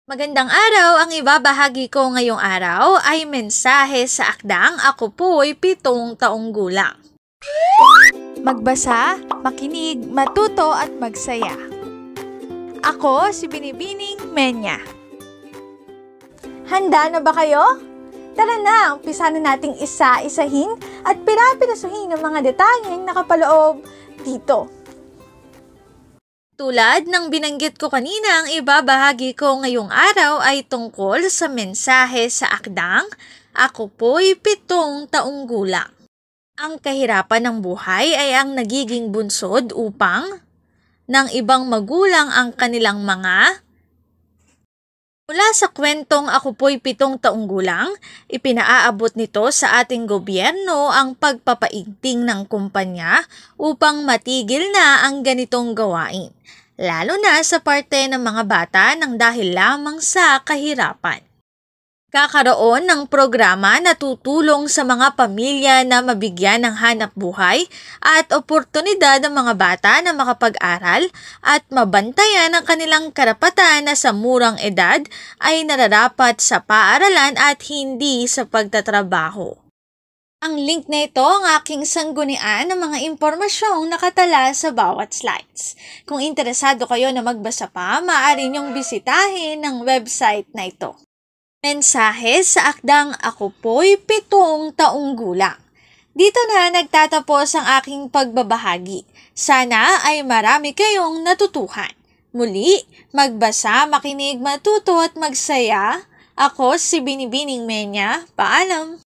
Magandang araw! Ang ibabahagi ko ngayong araw ay mensahe sa akdang Ako Po'y 7 taong gulang. Magbasa, makinig, matuto at magsaya. Ako si Binibining Menya. Handa na ba kayo? Tara na, umpisa na nating isa-isahin at pirapirasuhin ang mga detalyeng nakapaloob dito. Tulad ng binanggit ko kanina, ang ibabahagi ko ngayong araw ay tungkol sa mensahe sa akdang Ako Po'y 7 taong gulang. Ang kahirapan ng buhay ay ang nagiging bunsod upang ng ibang magulang ang kanilang mga. Mula sa kwentong Ako Po'y 7 taong gulang, ipinaaabot nito sa ating gobyerno ang pagpapaigting ng kumpanya upang matigil na ang ganitong gawain, lalo na sa parte ng mga bata nang dahil lamang sa kahirapan. Kakaroon ng programa na tutulong sa mga pamilya na mabigyan ng hanap buhay at oportunidad ng mga bata na makapag-aral at mabantayan ang kanilang karapatan na sa murang edad ay nararapat sa paaralan at hindi sa pagtatrabaho. Ang link na ito ang aking sanggunian ng mga impormasyong nakatala sa bawat slides. Kung interesado kayo na magbasa pa, maaari niyong bisitahin ang website na ito. Mensahe sa akdang Ako Po'y 7 taong gulang. Dito na nagtatapos ang aking pagbabahagi. Sana ay marami kayong natutuhan. Muli, magbasa, makinig, matuto at magsaya. Ako si Binibining Menya. Paalam!